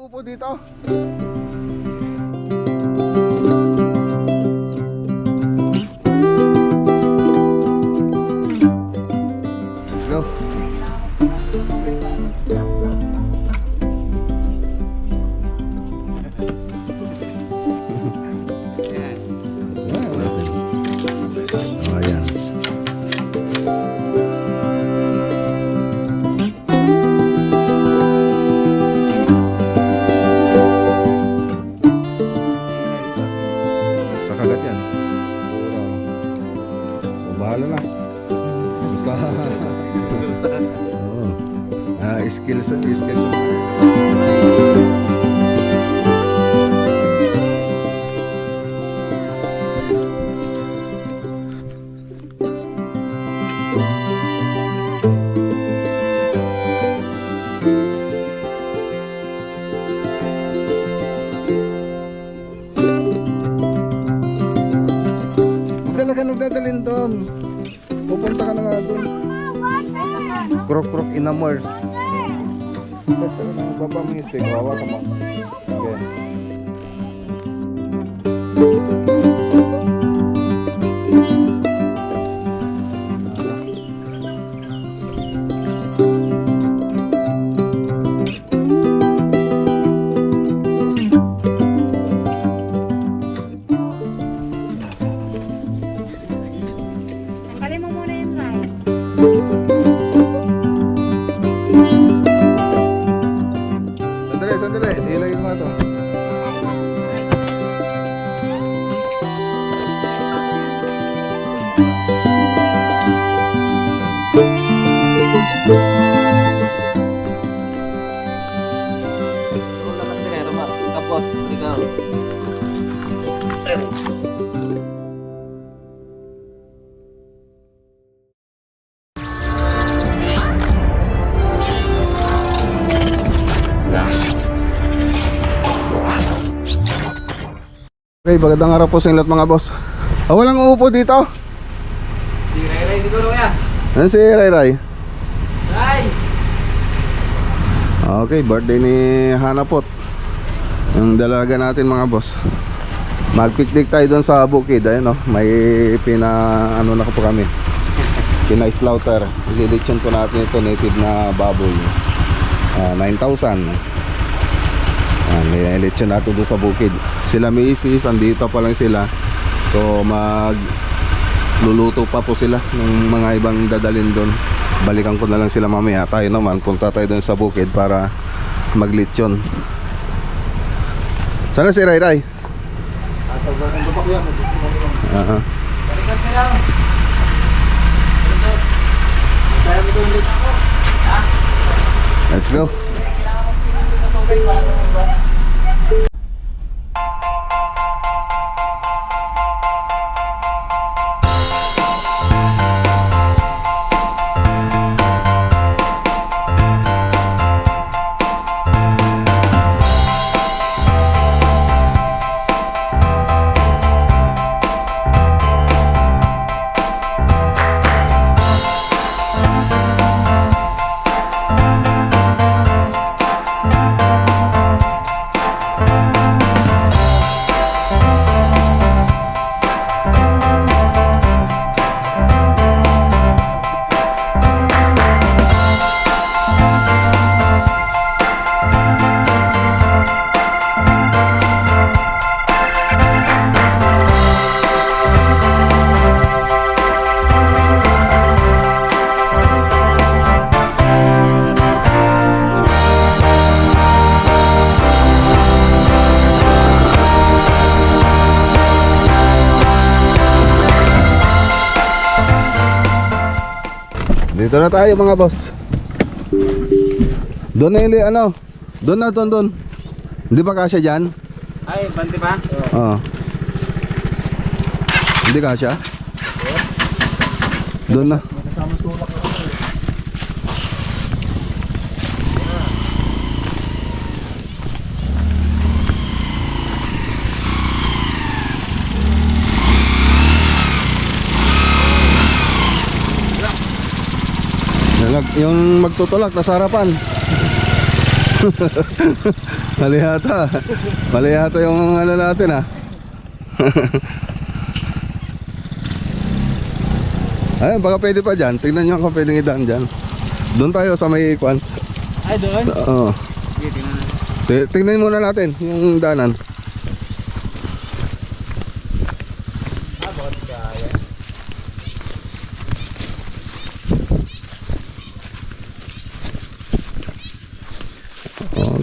upo dito. Let's go. Oh, ayan. Kakagat yan. Pura. So, bahala na. Basta. Oo. Skills. Nagdadalhin doon. Pupunta ka na nga doon. Krok inamors. Basta ka nang babamisig. Wawa ka mo. Okay. Sandali. Ilagay ko nga ito. Kapot, ikaw. Okay, magandang araw po sa inyo lahat mga boss. Walang uupo dito. Si Ray siguro kuya. Ano si Ray? Ray! Okay, birthday ni Hanapot. Yung dalaga natin mga boss. Mag-picnic tayo doon sa bukid. Ayun, no? May ano na ko po kami. Pina-slaughter. Ililitsyon po natin ito, native na baboy. 9,000. May lechon natin doon sa bukid. Sila misis, andito pa lang sila. So magluluto pa po sila ng mga ibang dadalhin doon. Balikan ko na lang sila mamaya. Tayo naman, punta tayo doon sa bukid para maglechon. Sana si Ray? Let's go. Dito na tayo mga boss. Doon na yung ano. Doon. Hindi ba kasya dyan? Ay, bante pa? Oo. Hindi kasya? Doon na. Yung magtutulak nasa harapan. Mali yata. Mali yata yung ano natin ah. Ayun, baka pwede pa dyan. Tingnan nyo kung pwedeng idaan dyan. Doon tayo sa may ikwan. Ay, doon? Oo. Sige, tingnan natin. Tingnan muna natin yung daanan.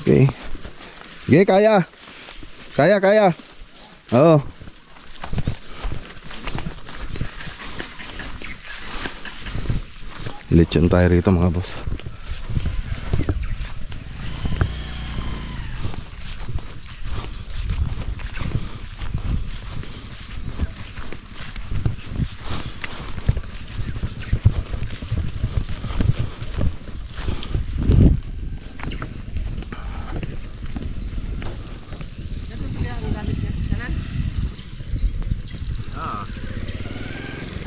Okay. Okay, kaya. Kaya. Oo. Lechon tayo rito mga boss.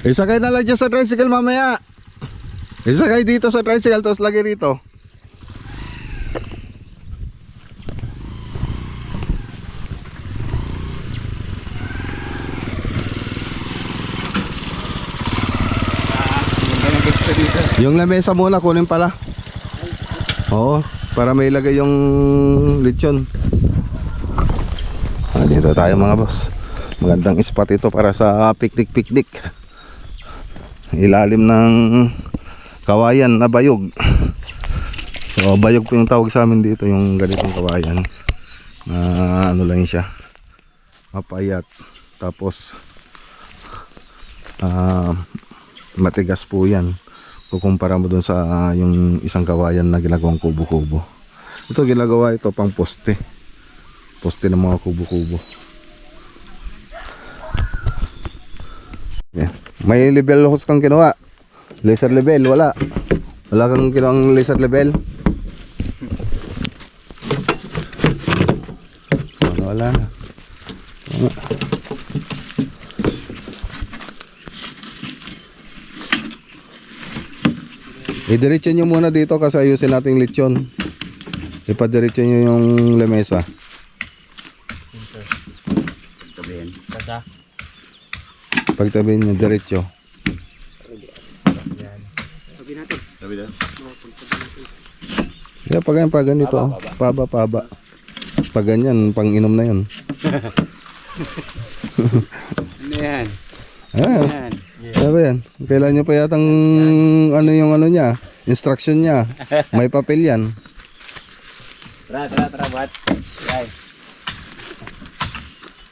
Isakay na lang dyan sa tricycle mamaya. Isakay dito sa tricycle tapos lagi rito. Yung lamesa muna kunin pala. Oo, para may ilagay yung lechon. Dito tayo mga boss. Magandang spot ito para sa picnic. Ilalim ng kawayan na bayog. So bayog po yung tawag sa amin dito, yung ganitong kawayan. Ano lang siya, mapayat. Tapos matigas po yan kukumpara mo dun sa yung isang kawayan na ginagawang kubo-kubo. Ito ginagawa ito pang poste ng mga kubo-kubo. Yeah. May level hose kang kinuha? Laser level, wala kang kinuha laser level? Wala na. Idiretso nyo muna dito kasi ayusin natin lechon. Ipadiretso nyo yung lamesa. Tabihin. Kasa? Pagtabihin nyo, diretso. Tabi natin. Tabi natin. Yeah, pag ganito. Paba. Pag ganyan, pang inom na yun. Ano yan? Ah, ano ba yan? Kailan nyo pa yatang ano yung ano niya, instruction niya. May papel yan. Tara, bat. Ay.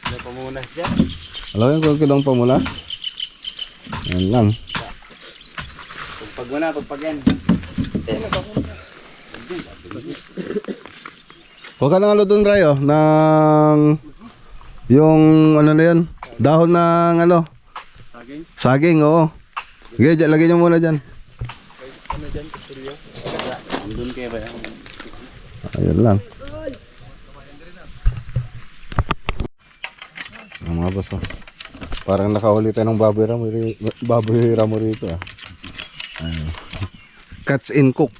Ano pamunas dyan? Alam mo yung kilong pamulas? Yan lang. Pagpag mo na, pagpag yan. Huwag ka ng ano dun, Rayo, ng yung ano na yun, dahon ng ano, saging, oo. Sige, lagay nyo muna dyan. Ano dyan, kutsilyo? Andun kayo ba yan? Ayun lang. Ang mga boss, oh. Parang nakahuli tayo ng baboy ramo rito ah. Ayun. Cuts in cook.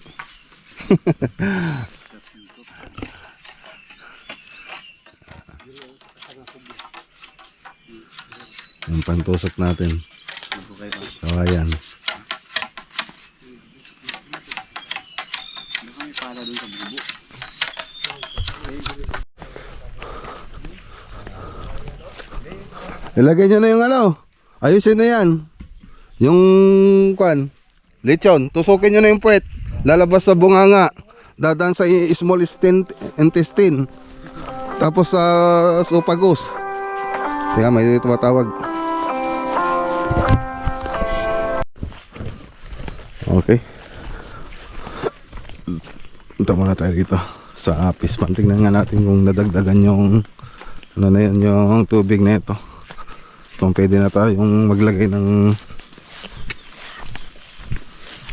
Yung pantusok natin. Kawayan. Ilagay nyo na yung ano. Ayusin na yan. Yung kwan, lechon. Tusukin nyo na yung puwet. Lalabas sa bunganga. Dadaan sa small intestine. Tapos sa esophagus. Tingnan, may tumatawag. Okay. Punta muna tayo dito sa fish pond. Tingnan nga natin kung nadagdagan yung ano na yan, yung tubig na ito. Kung pwede na tayong maglagay ng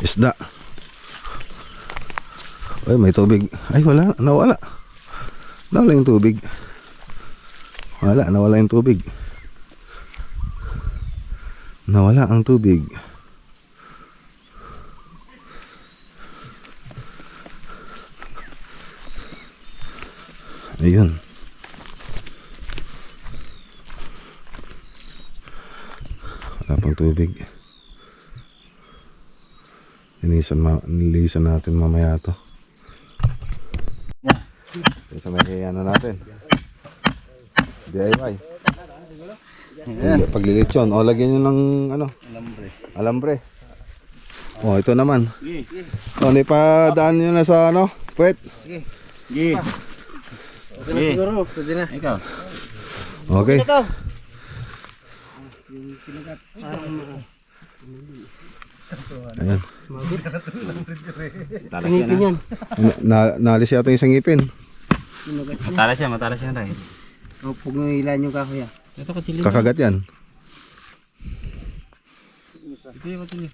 isda. Ay, may tubig. Ay, wala. Nawala. Nawala yung tubig. Nawala yung tubig. Nawala ang tubig. Ayun. Wala pang tubig. Nilisan natin mamaya to. Sa may ano natin. DIY. Paglilitsyon. O, lagyan nyo ng ano? Alambre. O, ito naman. O, nipadaan nyo na sa ano? Puwet. Sige. Okay na siguro. Pwede na. Ikaw. Okay. Ayan. Sangipin yan. Naalis yata yung sangipin. Matalas yan tayo. Huwag mo ilan yung kahoy. Ito kachili. Kakagat yan. Ito yung kachili.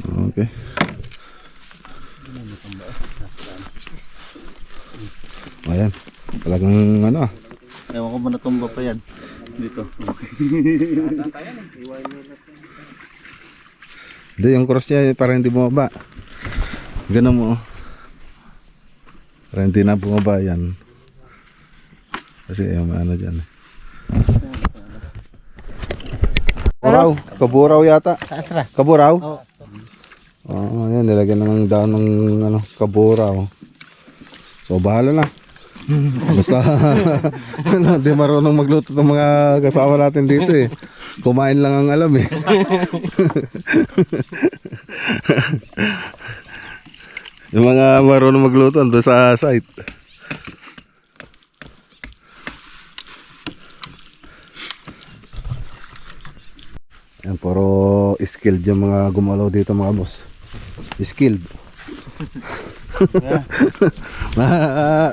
Okay. Ayan. Talagang ano ah. Ewan ko ba natumba pa yan. Dito. Hindi, yung cross niya parang hindi bumaba. Ganun mo. Parang hindi na bumaba yan. Kasi yung ano dyan. Kaburaw. Kaburaw yata. Taasra. Kaburaw? Oo. Oo, ayan. Nilagyan ng daan ng ano, kaburaw. So, bahala na. Basta ano, di marunong magluto ng mga kasama natin dito eh. Kumain lang ang alam eh. Yung mga marunong magluto doon sa site. Yan, puro skilled yung mga gumalaw dito mga boss. Skilled.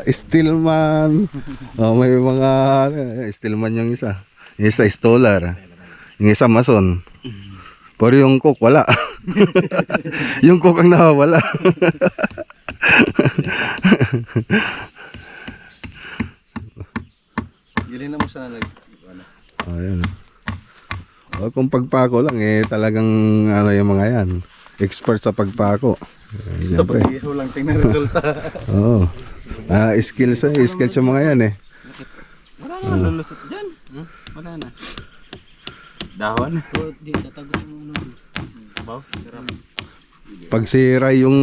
Steelman. Oh, may mga steelman yung isa. Yung isa stolar. Yung isa mason. Pero yung cook wala. Yung cook ang nawawala. Gilin na mo sana nag... Ayan. Oh, kung pagpako lang eh talagang ano yung mga yan. Expert sa pagpako. Sa pag-ihaw lang tingnan resulta. Oo. Skills yung mga yan eh. Wala na lulusot dyan. Wala na. Dahon. Di tatago mo nun. Sabaw. Sarap. Pag sira yung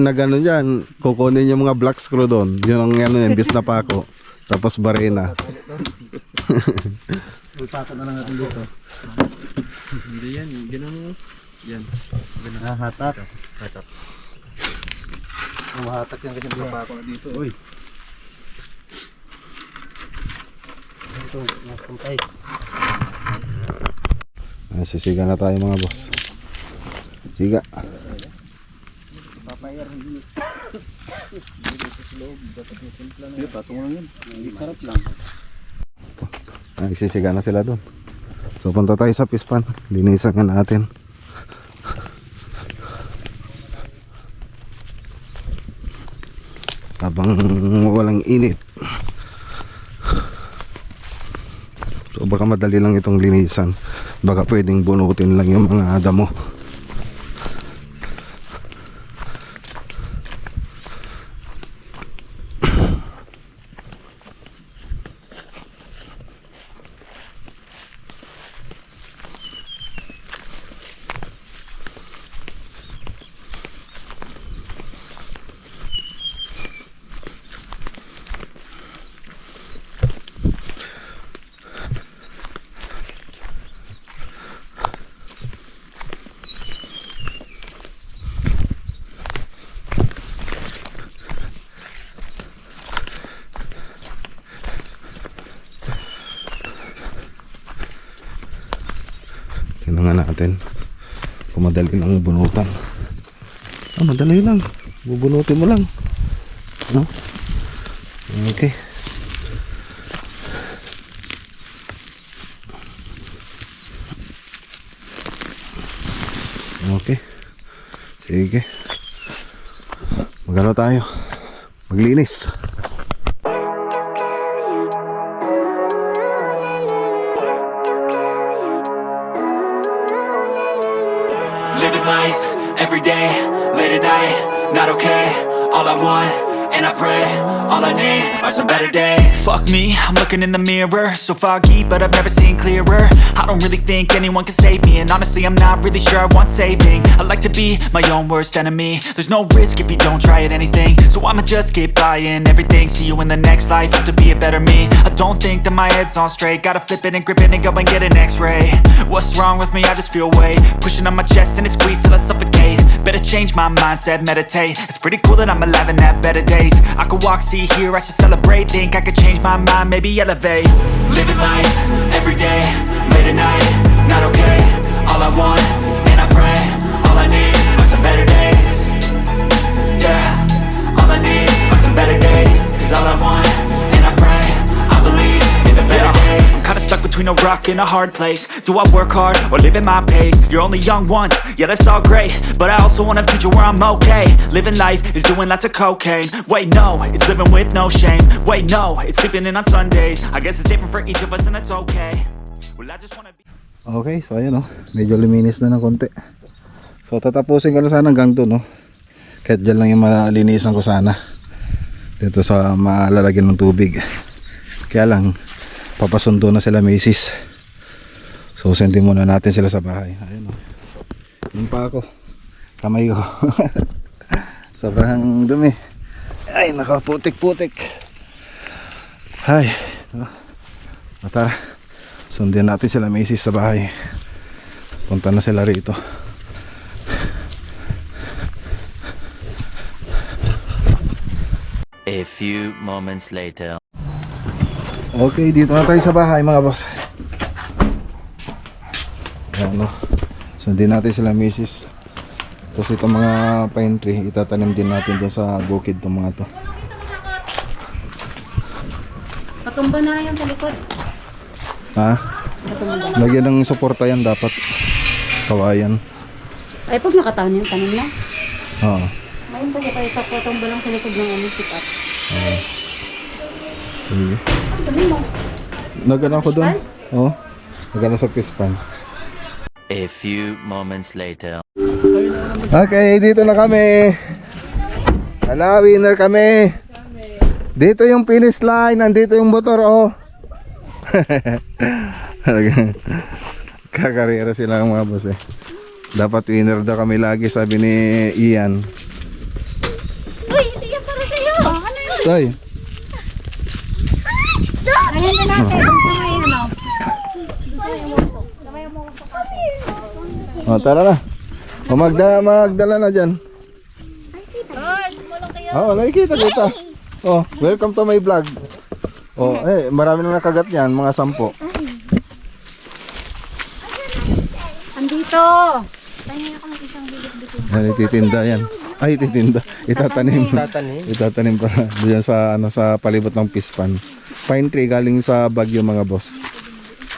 nagano dyan, kukunin yung mga black screw doon. Yun ang ano yan, bis na pako. Tapos barena. Ulpako na lang natin dito. Hindi yan. Gano'n mo. Yan. Hatak. Hatak. Mahatak yan kasi pagpako na dito. Uy. Ito. Nakumpay. Sisiga na tayo mga boss. Siga. Papayar hindi. Dito sa loob. Dapat yung simpla na yun. Patong lang yun. Hindi sarap lang. Nagsisiga na sila doon. So punta tayo sa pispan. Linisan nga natin. Habang walang init. So baka madali lang itong linisan. Baka pwedeng bunutin lang yung mga damo. Tingnan natin kung madali lang bunutan. Madali lang. Bubunutin mo lang. No? Okay. Okay. Sige. Magano tayo? Maglinis. Living life, every day, late at night, not okay. All I want, and I pray. All I need are some better days. Fuck me, I'm looking in the mirror. So foggy, but I've never seen clearer. I don't really think anyone can save me, and honestly I'm not really sure I want saving. I like to be my own worst enemy. There's no risk if you don't try at anything, so I'ma just keep buying everything. See you in the next life, have to be a better me. I don't think that my head's on straight. Gotta flip it and grip it and go and get an x-ray. What's wrong with me? I just feel weight pushing on my chest and it squeezes till I suffocate. Better change my mindset, meditate. It's pretty cool that I'm alive and have better days. I could walk, see, hear, I should celebrate. Think I could change my mind, maybe elevate. Living life, everyday, late at night, not okay. All I want, and I pray, all I need are some better days. Yeah, all I need are some better days. Cause all I want, and I pray, I believe in the better days. I'm kinda stuck between a rock and a hard place. Do I work hard or live at my pace? You're only young once, yeah that's all great, but I also want a future where I'm okay. Living life is doing lots of cocaine. Wait no, it's living with no shame. Wait no, it's sleeping in on Sundays. I guess it's different for each of us and that's okay. Well I just wanna be... Okay, so ayun oh, medyo luminis na ng konti. So tatapusin ko na sana hanggang doon, no? Kahit dyan lang yung malinisan ko sana. Dito sa malalagyan ng tubig. Kaya lang, papasundo na sila misis. So sendin muna natin sila sa bahay. Ayun oh. Yun pa ako. Kamay ko. Sobrang dumi. Ay, nakaputik-putik. Ay. Tara. Sundin natin sila misis sa bahay. Punta na sila rito. A few moments later. Okay, dito na tayo sa bahay mga boss. Ayan no. Sundin natin sila misis. Tapos itong mga pine tree, itatanim din natin dyan sa bukid itong mga to. Patumba na yan sa likod. Ha? Lagyan ng suporta yan dapat. Kawayan. Ay, pag nakataon yung tanim na. Oo. Ngayon po kayo patumba lang sa likod ng sit up. Sige. Sabi mo. Nagana ako doon. Oo. Nagana sa pispan. A few moments later. Okay, dito na kami. Hala, winner kami. Dito yung finish line, nandito yung motor, oh. Kakarera sila ng mga boss eh. Dapat winner daw kami lagi, sabi ni Ian. Uy, hindi yan para sa'yo. Ano yun? Stay. Ayan din natin. Ano? Oh, tara na. O magdala na dyan. Oo, nakikita kita. Oh, welcome to my vlog. Oh, marami na nakagat niyan, mga 10. Andito. Yan, ititinda yan. Ay, ititinda. Itatanim. Itatanim para diyan sa ano sa palibot ng pispan. Pine tree galing sa Baguio mga boss.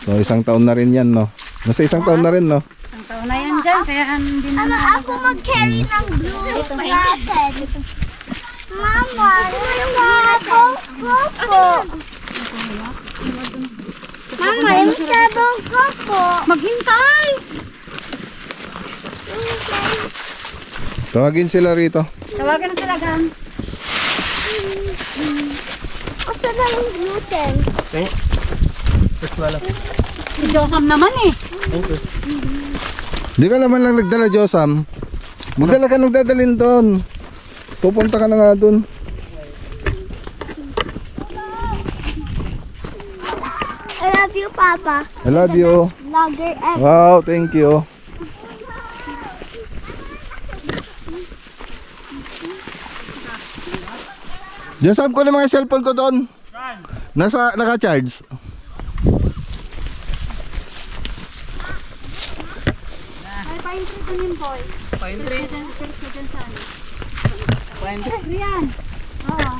So, 1 taon na rin yan, no? Nasa 1 taon na rin, no? Ang taon na yan dyan, kaya hindi na Ako mag-carry ng blue natin. Mama, ako po. Mama, yung sabong ko po. Maghintay! Tawagin sila rito. Tawagan na sila, Gam. Kasi na yung gluten. Si Josam naman eh. Di ka naman lang nagdala, Josam. Magdala ka nagdadalin doon. Pupunta ka na nga doon. I love you, Papa. I love you. Vlogger ever. Wow, thank you. Josam ko na mga cellphone ko doon. Naka-charge. Ay, pine tree ko yun, boy. Pine tree? Pine tree yan. Oo.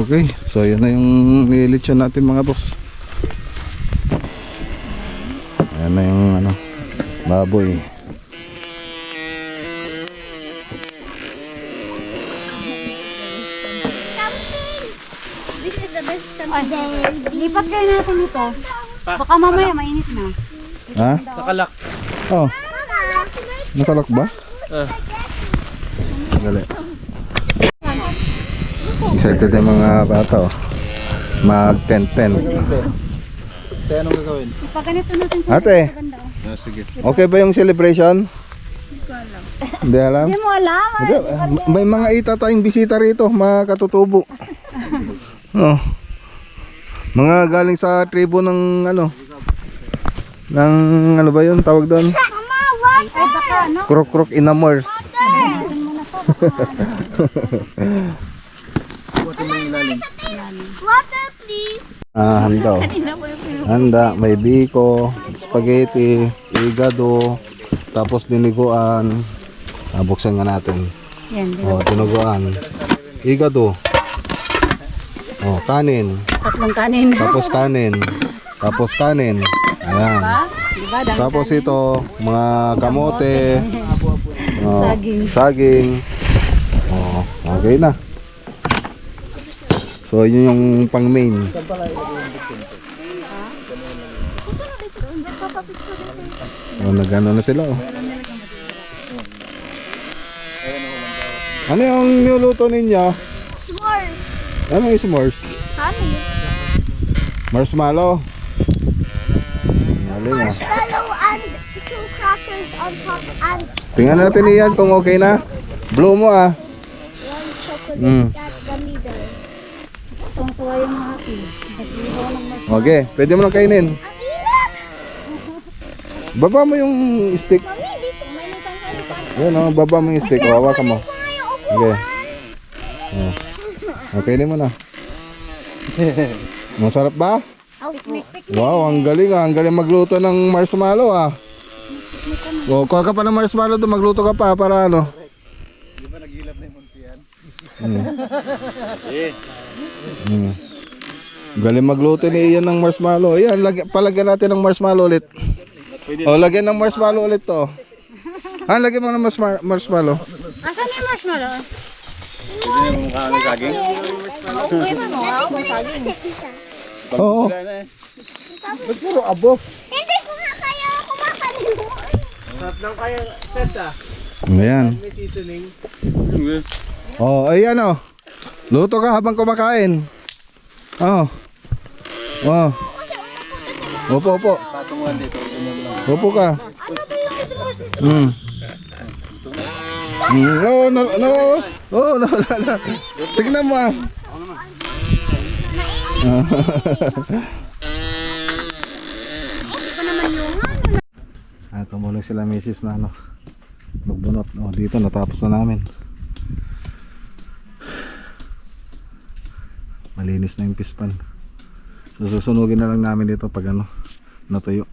Okay, so yun na yung nilitsyon natin mga boss. Ayan na yung ano, baboy. Ay, lipat kayo natin ito. Baka mamaya mainit na. Ha? Nakalak. Oh, nakalak ba? Dali. Excited yung mga bata oh. Mag 10-10. Kaya anong gagawin? Pag ganito natin po. Ate, Maganda, oh. Sige. okay ba yung celebration? Hindi alam. Hindi mo alam. Hindi, may mga itatayong bisita rito, mga katutubo. Oh. Mga galing sa tribo ng ano? Ng ano ba 'yun tawag doon? Ay, baka ano? Krok-krok inamors. Water, please. Handa. Handa, may biko, spaghetti, igado, tapos diniguan. Buksan nga natin. Yan, Oh, dinuguan. Igado. Oh, kanin. tatlong kanin. Tapos kanin. Tapos kanin. Ayan. Diba? Dami Tapos ito, mga kamote. Oh, Saging. Saging. Oh, okay na. So, yun yung pang main. Oh, nagano na sila oh. Ano yung niluluto ninyo? S'mores. Ano yung s'mores? Honey. Marshmallow. Galing ah. Marshmallow and two crackers on top and Tingnan natin iyan kung okay na. Blow mo ah. one chocolate Mm. at the middle. Tuwang-tuwa yung mga akin. Okay, pwede mo na kainin. Ang init! Baba mo yung stick. Mami, dito may lutang kayo. Yan oh, baba mo yung stick. O, hawakan mo. Okay. Oh. Okay mo na. Masarap ba? Wow, ang galing ah. Ang galing magluto ng marshmallow ah. O, kuha ka pa ng marshmallow doon. Magluto ka pa para ano. Di ba naghilap na yung muntian? Galing magluto ni Ian ng marshmallow. Ayan, palagyan natin ng marshmallow ulit. O, lagyan ng marshmallow ulit to. Lagyan mo ng marshmallow. Asan yung marshmallow? Hindi na mukha ng saging. Okay ba mo? Ako saging. Oo. Wala na eh. Ba't puro abo? Hindi ko nga kaya kumakanin. Sarap lang kaya testa. Ayan. May seasoning. Oh, ayan oh. Luto ka habang kumakain. Oh. Oh. Opo, opo. Patungan dito. Opo ka. Mm. No, no, no. Oh, no, no, no. Tignan mo ah. Tumulong sila misis na ano. Magbunot. Oh, dito natapos na namin. Malinis na yung pispan. So susunugin na lang namin dito pag ano natuyo.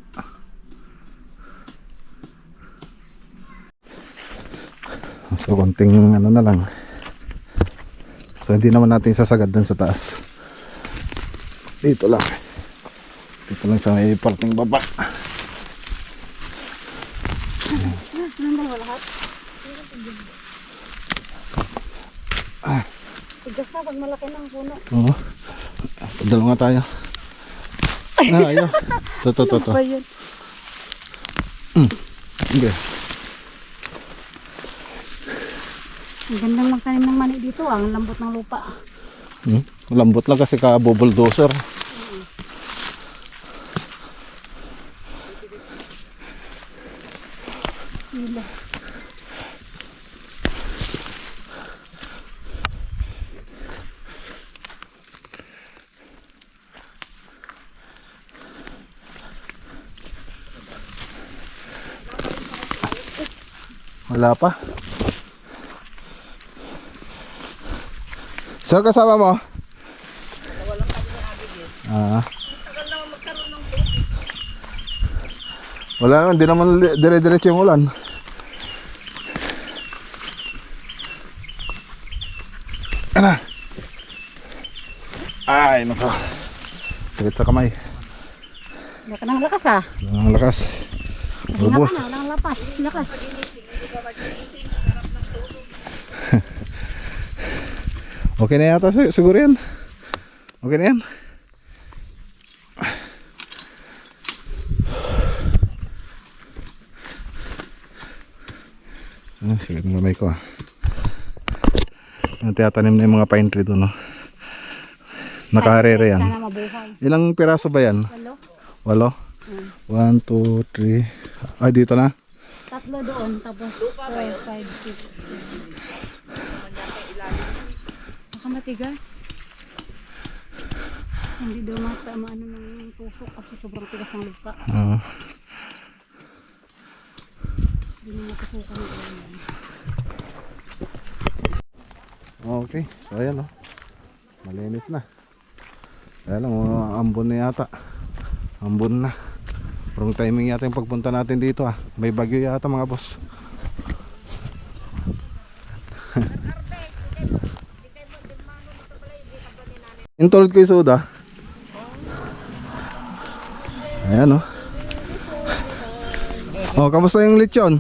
So konting ano na lang. So hindi naman natin sasagad dun sa taas. Dito lang. Dito lang sa may parting baba. Tigas na pag malaki ng puno. Oo. Padalo nga tayo. Ayaw. To. Ba yun? Hindi. Ang gandang magtanim ng mani dito. Ang lambot ng lupa. Lambot lang kasi ka-bulldozer. Wala pa. Saan kasama mo? Wala naman, di naman dire-diretso yung ulan. Ano? Ay, nako. Sakit sa kamay. Wala ka ng lakas ah. Ang lakas. Ubos. Wala ka na, walang lapas. Lakas. Okay na yata siguro yan. Okay na yan. Sige, mamay ko tiyatanim na yung mga pine tree doon, no? Nakaharere yan. Sana mabuhay. Ilang piraso ba yan? 8? 1, 2, 3. Ay, dito na? 3 doon, tapos 4, 5, 6, 7. Baka matigas. Hindi daw maano ng tusok kasi sobrang tigas ng lupa. Hindi na matusukan ng ulan. Okay, so ayan, no? Malinis na. Kaya lang, ambon na yata. Ambon na. Wrong timing yata yung pagpunta natin dito, ah. May bagyo yata, mga boss. Intulad ko yung soda. Ayan, no? Oh, kamusta yung lechon?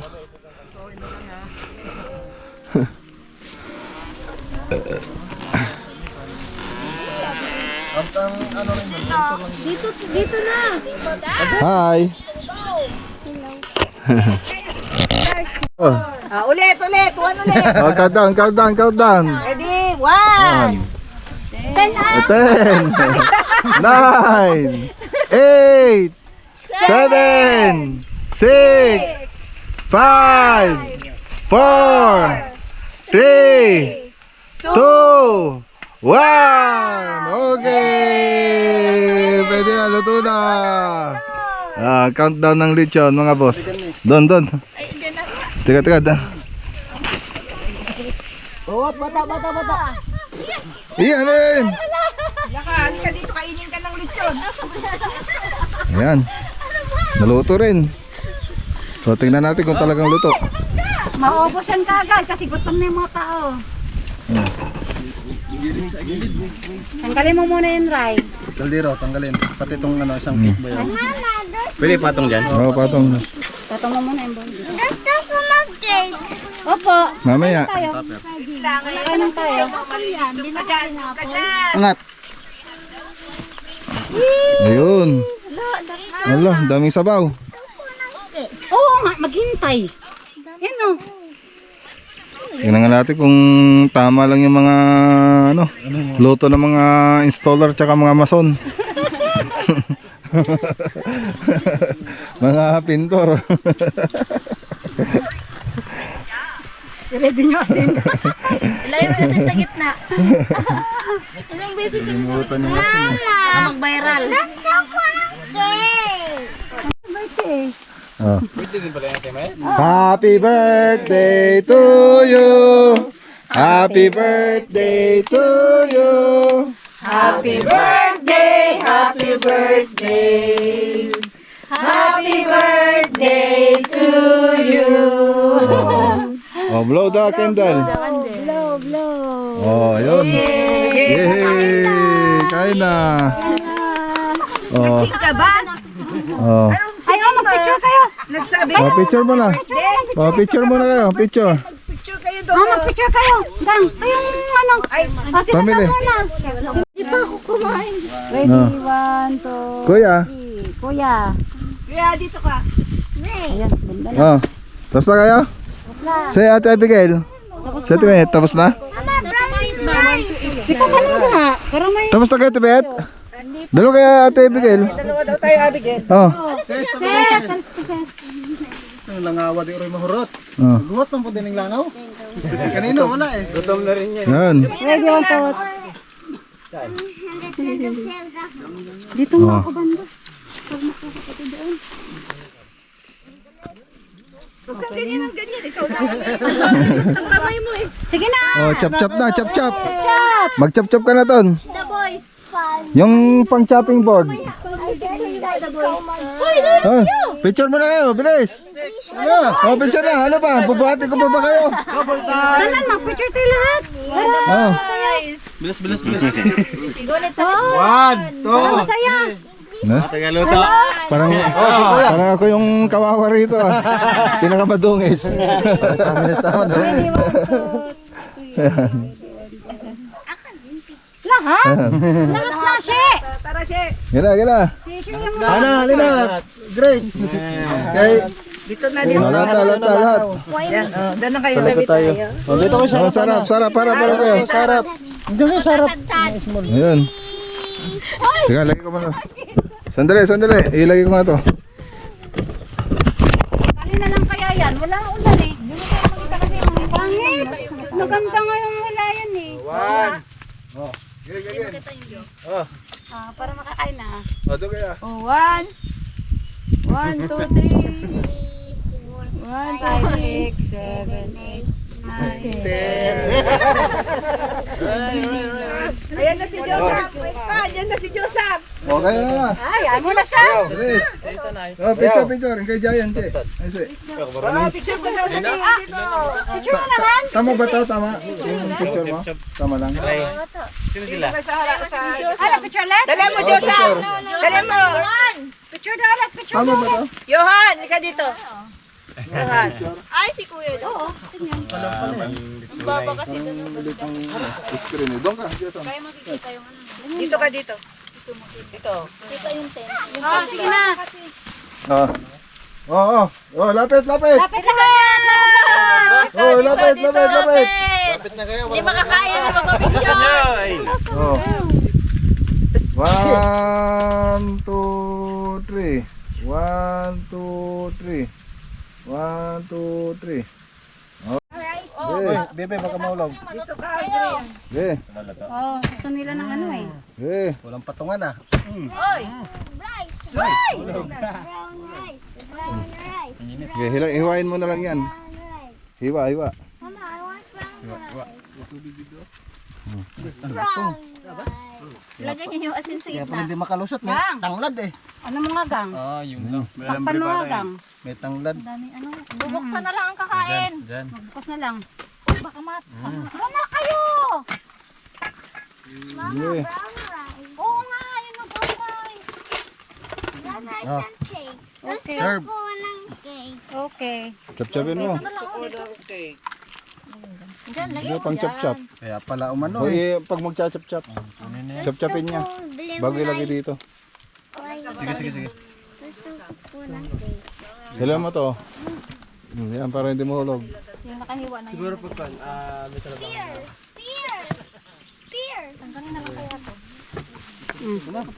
Dito na. Hi. Ulit. One ulit. Oh, countdown. Ready? 1. 10, 9, 8, 7, 6, 5, 4, 3, 2, 1. Okay. Pwede na, luto na. Countdown ng lechon, mga boss. Doon. Teka. Bata. Iyan rin. Yakan ka dito, kainin ka ng lechon. Ayan. Naluto rin. So tingnan natin kung talagang luto. Maubos yan kagad kasi gutom na yung mga tao. Tanggalin mo muna yung Ray. Kaldero, tanggalin. Pati itong isang cake ba yan? Pwede patong dyan? Oo, patong. Tatong mo muna yung bondi. Gusto ko mag-cake. Opo. Mamaya. Kainan tayo. Angat. Ayun. Ala, daming sabaw. Oo nga, maghintay. Yan o. Tingnan nga natin kung tama lang yung mga luto ng mga installer tsaka mga mason. Mga pintor. Ready nyo asin. Ilayo mo asin sa gitna. Ilang beses yung mag-viral. Gusto ko mag-cake. Birthday. Oh. Pwede din pala yung tema eh? Happy birthday to you. Happy birthday to you. Happy birthday, happy birthday. Happy birthday to you. Oh, blow the candle. Blow. Oh, yun. Yay! Kain na. Oh. Ka ba? Oh. Ay, mag-picture kayo. Nagsabi Oh, picture mo na. Oh, picture mo na kayo. Picture. picture kayo doon. Mag-picture kayo. Gang, kayong ano. Kasi Family. muna. Hindi pa ako kumain. Ready, 1, 2, Kuya. 3. Kuya. Kaya dito ka. Ayan, banda na. Oh. Tapos na kayo? Say Ate Abigail. Say Ate Beth, tapos na? Ikaw ka muna. Para may... Tapos na kayo Ate Beth? Dalawa kaya Ate Abigail? Dalawa daw tayo, Abigail. Oh. Yung langawa di rin mahurot. Oh. Guhot man po din yung langaw. Kanino, wala eh. Gutom na rin yan. Yan. Ready, 1, 2. Dito nga ako banda. Huwag kang ganyan ang ganyan. Ikaw lang. Ang kamay mo eh. Sige na. Oh, chop-chop na, chop-chop. Chop. Mag-chop-chop ka na ton. The boys fun. Yung pang chopping board. The boys. Oh, picture mo na kayo, bilis. Oh, picture na. Ano pa? Bubuhati ko pa ba kayo? Tanan, mag-picture tayo lahat. Oh. Bilis. Sigulit sa 1, 2, Masaya. Tagaluto. Parang ako yung kawawa rito, ah. Pinakamadungis. Lahat? Lahat na, She! Gila. Ana, Lina, Grace. Kay lahat. Doon na kayo. Salapit tayo. Oh, dito ko Oh, sarap. Para kayo. sarap. Diyan ko sarap. Ayun. Teka, lagay ko muna. Sandali. Ilagay ko nga to. Kanina lang kaya yan. Wala na ulan eh. Hindi mo tayo makita kasi yung pangit. Maganda nga yung wala yan eh. Para makakain na. O, doon kaya. Oh, 1, 2, 3, 1, 5, 6, 7, 8, 9, 10. Ayan na si Joseph. Wait pa, ayan na si Joseph. Okay na. Ay, ano na siya? Grace. Oh, picture. Yung kay Giant, eh. Ay, si. Picture ko daw dali. Picture mo naman. Tama ba to? Tama? Yung picture mo? Tama lang. Sino sila? Ano, picture ulit? Dali mo, Joseph. Dali mo. Picture na ulit, picture Tama ba to? Johan, ika dito. Johan. Ay, si Kuya. Oo. Screen eh. Doon ka. Jason. Dito ka dito. Dito. Kita yung tent. Oh, sige na. Oh, lapit. Lapit na kaya. Oh, lapit. Lapit na kayo. Hindi makakaya na magpapicture. Oh. 1, 2, 3. 1, 2, 3. 1, 2, 3. Oy, bebe baka maulog. Oh, gusto nila ng ano eh. Walang patungan ah. Oy! Rice! Rice! Brown rice! Brown rice! Hiwain mo na lang yan. Brown rice! Hiwa. Mama, I want brown rice! Brown rice! Lagay niyo yung asin sa Kaya pag gitna. hindi makalusot, may Gang. tanglad eh. Ano mga gang? Yung lang. Takpan mo nga gang. May tanglad. Dami ano. Bubuksan na lang ang kakain. Dyan. Magbukas na lang. Baka mat. Ano kayo? Mama, brown rice. Oo nga, yun ang brown rice. Brown rice and cake. Okay. Serve. Gusto ko ng cake. Okay. Chap-chapin mo. Diyan, lagay Hindi mo pang dyan. chap-chap. Kaya pala umano eh. Pag mag-chap-chap. Chap-chapin niya. Bago ilagay dito. Sige. Gusto ko ng cake. Hilan mo to. Yan, para hindi mahulog. Yung nakahiwa na Siguro po kan. Pear! Pear! Pear! Tanggalin na lang kaya to.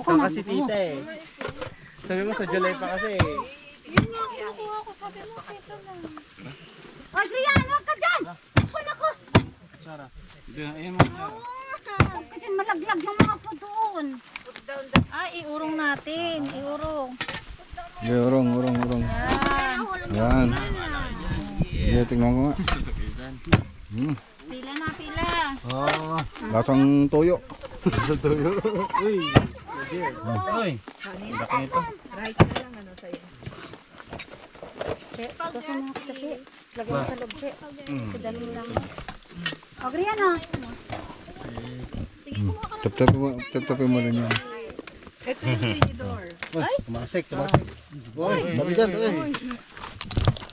Kasi tita eh. Sabi mo sa July pa kasi. Yun yung kinukuha ko. Sabi mo, ito lang. Ay, Brian, huwag ka dyan! Ako! Ayun mo. Huwag ka dyan, malaglag yung mga po doon. Ay, iurong natin. Iurong. Urong. Yan. Sige, tingnan ko nga. Pila na, pila. Oh, Lasang toyo. Uy. Laki nito. Che, gusto mo sa che. Lagay mo sa loob, che. Sa dami lang. O, Brian, ah. Chap-chapin mo rin yan. tumalsik. Uy, labi dyan, uy.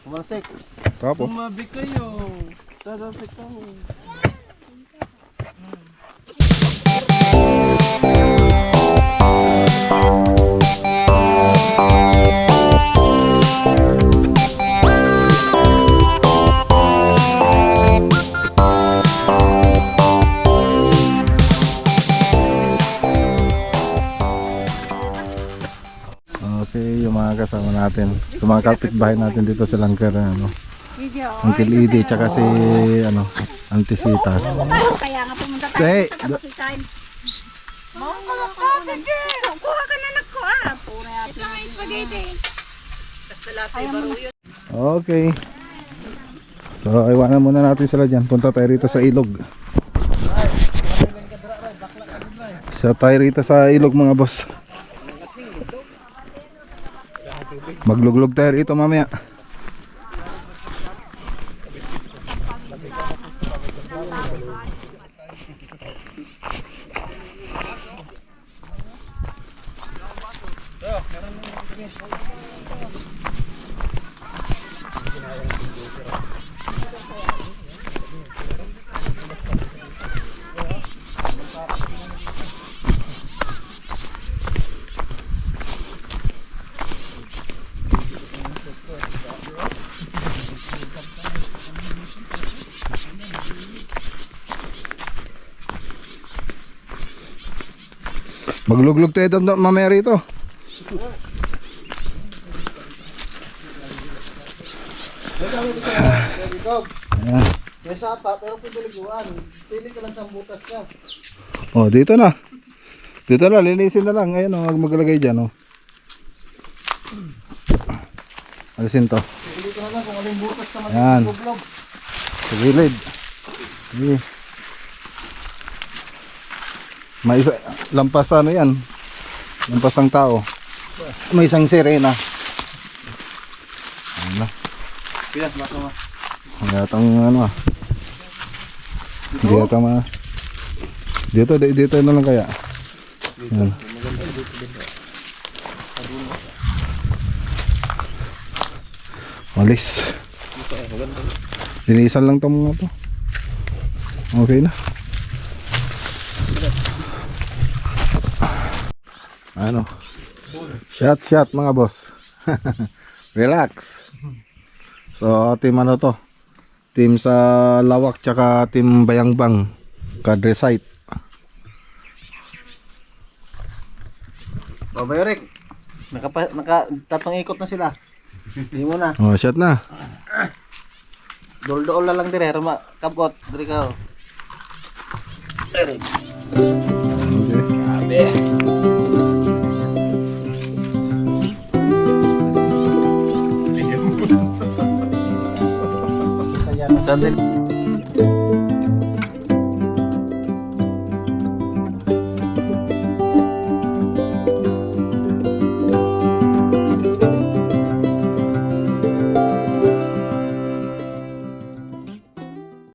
Tumalsik. Tapos, Umabi kayo. Tatasik ako. okay, yung mga kasama natin. Sa mga kapitbahay natin dito sa Langkar, Uncle Edie, tsaka si, Auntie Sitas. Kaya nga pumunta tayo Stay. sa kapasitan. Kuha ka na nagkuha. Pura yapi. Ito may spaghetti. Okay. So, iwanan muna natin sila dyan. Punta tayo rito sa ilog. Siya tayo rito sa ilog, mga boss. Magluglog tayo rito mamaya. Magluglog tayo doon mamaya rito. Ayan. May sapa, pero pwede liguan. Pili ka lang sa butas ka. Oh, dito na. Dito na, linisin na lang. Ayan, oh, maglagay dyan, oh. Alisin to. Pili ka na lang kung aling butas ka Ayan. mag-vlog. Sa gilid. Sige. May isa, lampas ano yan. Lampas ng tao. May isang sirena. Ayan na. Kaya, baka ma. Hindi yatang ano ah. Hindi yatang dito na lang kaya. Ayan. Walis. Linisan lang itong mga to. Okay na. Ano? Shot mga boss. Relax. So team ano to? Team sa Lawak tsaka team Bayangbang Cadre Site. Babay Rick. Naka tatlong ikot na sila. Hindi mo na. Oh, shot na. Dol-dol na lang dire, rama kabot dire ka. Okay. Sandali.